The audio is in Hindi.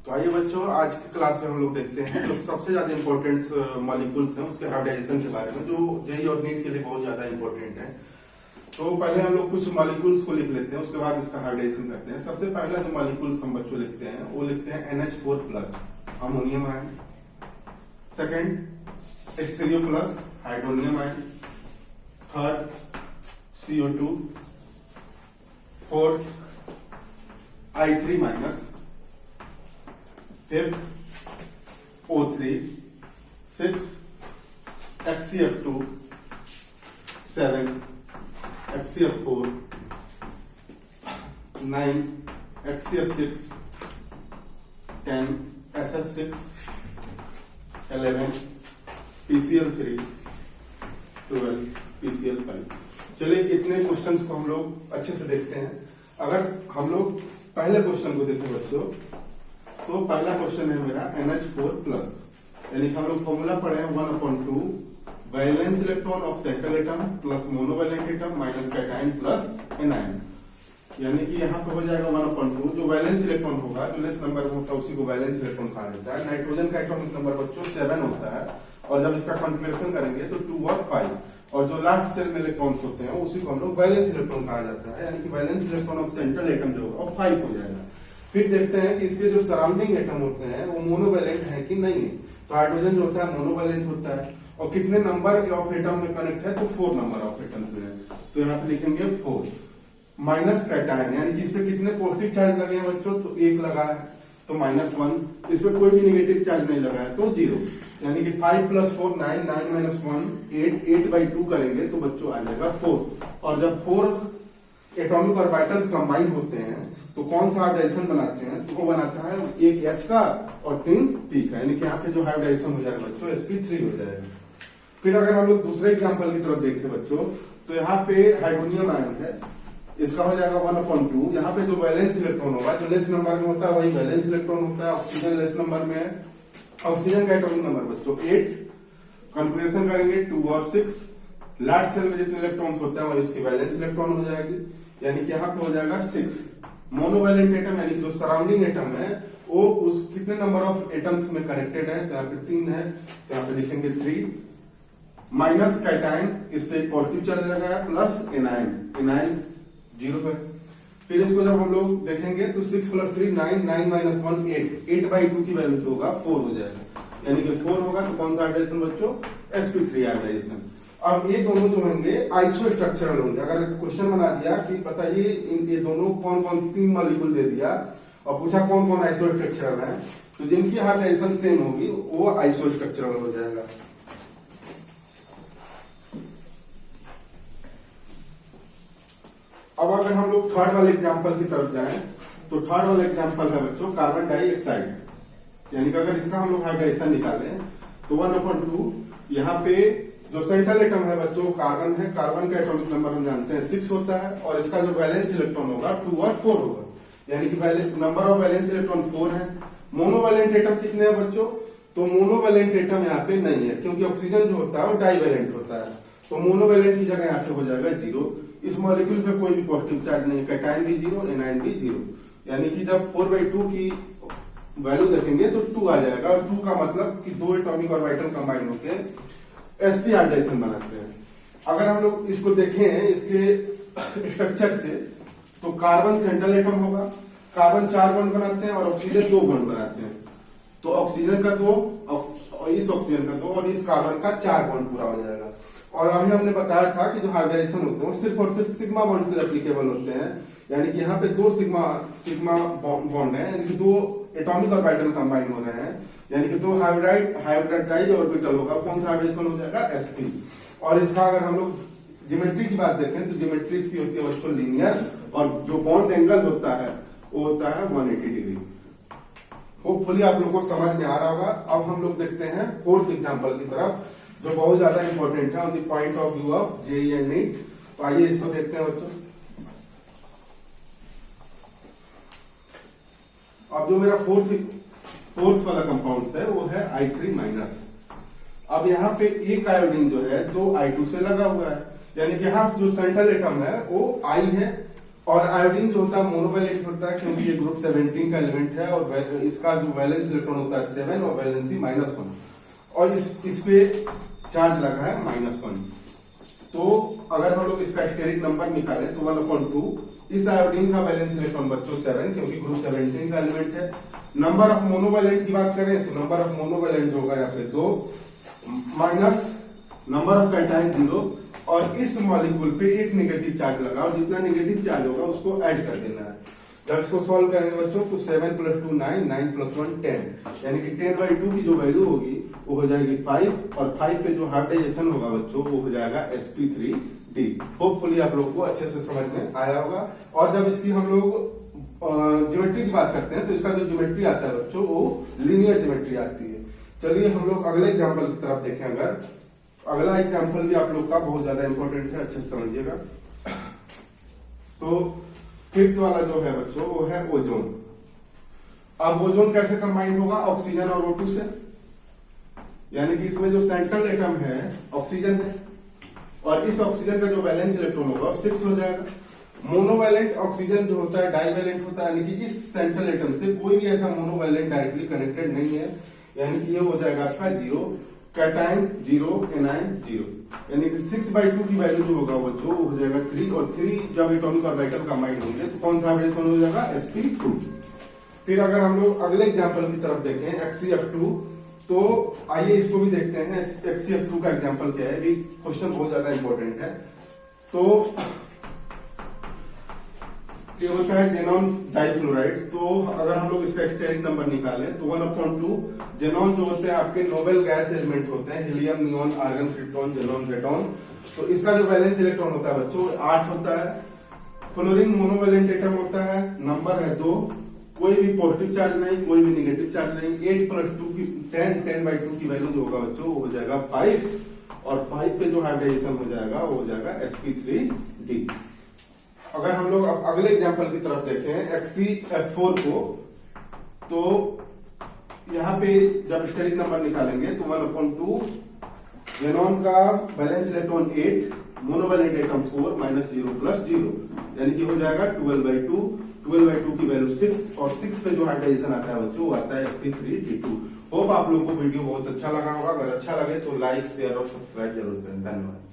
तो आइए बच्चों, आज की क्लास में हम लोग देखते हैं जो सबसे ज्यादा इंपॉर्टेंट मॉलिक्यूल्स हैं उसके हाइब्रिडाइजेशन के बारे में, जो जेई और नीट के लिए बहुत ज्यादा इंपॉर्टेंट है। तो पहले हम लोग कुछ मॉलिक्यूल्स को लिख लेते हैं, उसके बाद इसका हाइब्रिडाइजेशन करते हैं। सबसे पहला जो मॉलिक्यूल्स हम बच्चों लिखते हैं वो लिखते हैं NH4+ ammonium ion, second H3O+ hydronium ion, third CO2, fourth I3-, fifth O3, six HCF2, seven HCF4, 9 HCF6, 10 SF6, 11 PCl3, 12 PCl5। चलिए इतने क्वेश्चंस को हम लोग अच्छे से देखते हैं। अगर हम लोग पहले क्वेश्चन को देखें बच्चों, तो पहला क्वेश्चन है मेरा NH4+, यानी कि हम लोग फॉर्मूला पढ़े हैं 1/2 valence electron of central atom plus monovalent atom minus cation plus anion, यानी कि यहाँ पे हो जाएगा 1/2। जो वैलेंस इलेक्ट्रॉन होगा, जो लेस नंबर होता है उसी को वैलेंस इलेक्ट्रॉन कहा जाता है। नाइट्रोजन का एटॉमिक नंबर बच्चों 7 होता है, और जब इसका कंपेरिजन करेंगे तो 2 और 5, और जो लास्ट सेल में इलेक्ट्रॉन्स होते हैं उसी को हम लोग वैलेंस इलेक्ट्रॉन कहा जाता है, यानी कि valence electron of central atom जो होगा 5 हो जाएगा। फिर देखते हैं कि इसके जो सराउंडिंग एटम होते हैं वो मोनोवैलेंट है कि नहीं है। तो हाइड्रोजन जो होता है मोनोवैलेंट होता है, और कितने नंबर ऑफ एटम में कनेक्ट है, तो 4 नंबर ऑफ एटम्स में है। तो यहाँ पे लिखेंगे 4 माइनस कैटायन, यानी कि इसपे कितने पॉजिटिव चार्ज लगे हैं बच्चों, तो 1 लगा है तो -1। इस पे कोई भी नेगेटिव चार्ज नहीं लगा है तो 0, यानी कि 5 + 4 9, 9 - 1 8, 8/2 करेंगे तो बच्चों आ जाएगा 4। और जब 4 एटॉमिक ऑर्बिटल्स कंबाइन होते हैं तो कौन सा हाइब्रिडाइजेशन बनाते हैं, तो वो बनाता है एक S का और 3 P का, यानी कि यहाँ पे जो हाइब्रिडाइजेशन हो जाएगा बच्चों sp3 हो जाएगा। फिर अगर हम लोग दूसरे एग्जाम्पल की तरफ देखें बच्चों, तो यहाँ पे हाइड्रोनियम आयन है, इसका हो जाएगा 1/2। यहाँ पे जो वैलेंस इलेक्ट्रॉन होगा, जो लेस नंबर में होता है वही वैलेंस इलेक्ट्रॉन होता है। ऑक्सीजन लेस नंबर में है, ऑक्सीजन का एटॉमिक नंबर बच्चों 8, कंपेरिजन करेंगे 2 और 6, लास्ट सेल में जितने इलेक्ट्रॉन्स होते हैं वही उसकी वैलेंस इलेक्ट्रॉन हो जाएगी, यानी कि यहाँ पे हो जाएगा 6। मोनोवैलेंट एटम यानी जो सराउंडिंग एटम है वो उस कितने नंबर ऑफ एटम्स में कनेक्टेड है, तो यहाँ पे 3 है, तो यहाँ पे लिखेंगे 3 माइनस कैटायन, इस पे एक पॉजिटिव चार्ज लगा है, प्लस एनायन, एनायन 0 है। फिर इसको जब हम लोग देखेंगे तो 6 + 3 9, 9 - 1 8, 8/2 की वैल्यू जो होगा 4 हो जाएगा, यानी कि 4 होगा। तो कौन सा हाइब्रिडाइजेशन बच्चों, sp3 हाइब्रिडाइजेशन। अब ये दोनों जो होंगे आइसो स्ट्रक्चरल होंगे। अगर क्वेश्चन बना दिया कि बताइए ये दोनों कौन कौन 3 मॉलिक्यूल दे दिया और पूछा कौन कौन आइसो स्ट्रक्चरल है, तो जिनकी हाइब्रिडाइजेशन सेम होगी वो आइसो स्ट्रक्चरल हो जाएगा। अब अगर हम लोग थर्ड वाले एग्जांपल की तरफ जाएं, तो थर्ड वाला एग्जांपल है बच्चों कार्बन डाइऑक्साइड, यानी कि अगर इसका हम लोग हाइब्रिडाइजेशन निकालें तो 1/2। यहाँ पे जो सेंट्रल एटम है बच्चों कार्बन है, कार्बन का एटॉमिक नंबर हम जानते हैं 6 होता है, और इसका जो वैलेंस इलेक्ट्रॉन होगा 2 और 4 होगा, यानी कि नंबर ऑफ वैलेंस इलेक्ट्रॉन 4 है। मोनोवैलेंट एटम कितने हैं बच्चों, तो मोनोवैलेंट एटम यहाँ पे नहीं है, क्योंकि ऑक्सीजन जो होता है वो डाइवैलेंट होता है, तो मोनोवैलेंट की जगह यहाँ पे हो जाएगा 0। इस मॉलिक्यूल पे कोई भी पॉजिटिव चार्ज नहीं, कैटायन भी 0, एनायन भी 0, यानी कि जब 4/2 की वैल्यू देखेंगे तो 2 आ जाएगा, और 2 का मतलब कि 2 एटॉमिक ऑर्बिटल कंबाइन होकर sp हाइब्रिडाइजेशन बनाते हैं। अगर हम लोग इसको देखें इसके स्ट्रक्चर से, तो कार्बन सेंट्रल एटम होगा, कार्बन 4 बॉन्ड बनाते हैं और ऑक्सीजन 2 बॉन्ड बनाते हैं, तो ऑक्सीजन का 2 और इस ऑक्सीजन का 2 और इस कार्बन का 4 बॉन्ड पूरा हो जाएगा। और अभी हमने बताया था कि जो हाइब्रिडाइजेशन होते हैं सिर्फ और सिर्फ सिग्मा बॉन्ड के एप्लीकेबल होते हैं, यानी कि यहाँ पे 2 सिग्मा बॉन्ड है, यानी कि 2 एटॉमिक ऑर्बिटल कंबाइन हो रहे हैं, यानी कि 2 हाइब्रिडाइज ऑर्बिटल होगा। कौन सा हाइब्रिडेशन हो जाएगा, sp। और इसका अगर हम लोग ज्योमेट्री की बात देखें तो ज्योमेट्री इसकी होती है बच्चों लीनियर, और जो बॉन्ड एंगल होता है वो होता है 180 डिग्री। होपफुली आप लोगों को समझ में आ रहा होगा। अब हम लोग देखते हैं फोर्थ एग्जाम्पल की तरफ, जो बहुत ज्यादा इंपॉर्टेंट है on the point of view of JEE and NEET. तो आइए इसको देखते हैं बच्चों। अब जो मेरा फोर्थ वाला कंपाउंड है वो है I3-। अब यहाँ पे एक आयोडीन जो है 2 I2 से लगा हुआ है, यानी कि यहाँ जो सेंट्रल एटम है वो I है और आयोडीन जो होता है मोनोवैलेंट होता है क्योंकि ये ग्रुप 17 का एलिमेंट है और इसका जो वैलेंस इलेक्ट्रॉन होता है 7 और वैलेंसी -1 और इस पे चार्ज लगा है -1। तो अगर हम लोग इसका स्टेरिक नंबर निकालें तो 1/2 इस आयोडीन का वैलेंस इलेक्ट्रॉन बच्चों 7 क्योंकि ग्रुप 17 का एलिमेंट है। नंबर ऑफ मोनोवैलेंट की बात करें तो नंबर ऑफ मोनोवैलेंट होगा यहाँ पे 2 माइनस नंबर ऑफ कैटायन 0 और इस मॉलिक्यूल पे एक नेगेटिव चार्ज लगा और जितना नेगेटिव चार्ज होगा उसको ऐड कर देना है। जब इसको सॉल्व करेंगे बच्चों तो 7 + 2 9 9 + 1 10 यानी कि 10/2 की जो वैल्यू होगी वो हो जाएगी 5 और 5 पे जो हाइब्रिडाइजेशन होगा बच्चों वो हो जाएगा sp3d। होपफुली आप लोग को अच्छे से समझ में आया होगा। और जब इसकी हम लोग ज्योमेट्री की बात करते हैं तो इसका जो ज्योमेट्री आता है बच्चों वो लीनियर ज्योमेट्री आती है। चलिए हम लोग अगले एग्जाम्पल की तरफ देखें। अगर अगला एग्जाम्पल भी आप लोग का बहुत ज्यादा इंपॉर्टेंट है, अच्छे से समझिएगा। तो फिफ्थ वाला जो है बच्चों वो है ओजोन। अब ओजोन कैसे कंबाइन होगा ऑक्सीजन और O2 से, यानी कि इसमें जो सेंट्रल एटम है ऑक्सीजन है और इस ऑक्सीजन का जो वैलेंस इलेक्ट्रॉन होगा 6 हो जाएगा। मोनोवैलेंट ऑक्सीजन जो होता है डाइवैलेंट होता है, यानी कि इस सेंट्रल एटम से कोई भी ऐसा मोनोवैलेंट डायरेक्टली कनेक्टेड नहीं है, यानी कि ये हो जाएगा आपका 0, कैटायन 0, एनायन 0, यानी कि 6/2 की वैल्यू जो होगा बच्चों वो हो जाएगा 3 और 3 जब एटॉमिक ऑर्बिटल कंबाइन होंगे तो कौन सा हाइब्रिडेशन हो जाएगा sp2। फिर अगर हम लोग अगले एग्जांपल की तरफ देखें HCF2 तो आइए इसको भी देखते हैं। HCF2 का एग्जांपल क्या है, क्वेश्चन बहुत ज्यादा इंपॉर्टेंट है। तो ये होता है जेनॉन डाइफ्लोराइड। तो अगर हम लोग इसका स्टेरिक नंबर निकालें तो 1/2 जेनॉन जो होते हैं आपके नोबेल गैस एलिमेंट होते हैं, helium, neon, argon, krypton, xenon, radon. तो इसका जो वैलेंस इलेक्ट्रॉन होता है बच्चों 8 होता है। फ्लोरीन मोनोवैलेंट एटम होता है, नंबर है 2, कोई भी पॉजिटिव चार्ज नहीं, कोई भी नेगेटिव चार्ज नहीं। 8 + 2 की 10/2 की वैल्यू जो होगा बच्चों वो हो जाएगा 5 और 5 पे जो हाइब्रिडाइजेशन हो जाएगा वो हो जाएगा sp3d। अगर हम लोग अगले एग्जांपल की तरफ देखें HCF4 को तो यहाँ पे जब स्टेरिक नंबर निकालेंगे तो 1/2 जेनॉन का वैलेंस इलेक्ट्रॉन 8, मोनोवैलेंट एटम 4 -0 + 0 यानी कि हो जाएगा 12/2। 12/2 की वैल्यू 6 और 6 पे जो हाइब्रिडाइजेशन आता है बच्चों वो आता है sp3d2। होप आप लोगों को वीडियो बहुत अच्छा लगा होगा। अगर अच्छा लगे तो लाइक, शेयर और सब्सक्राइब जरूर करें। धन्यवाद।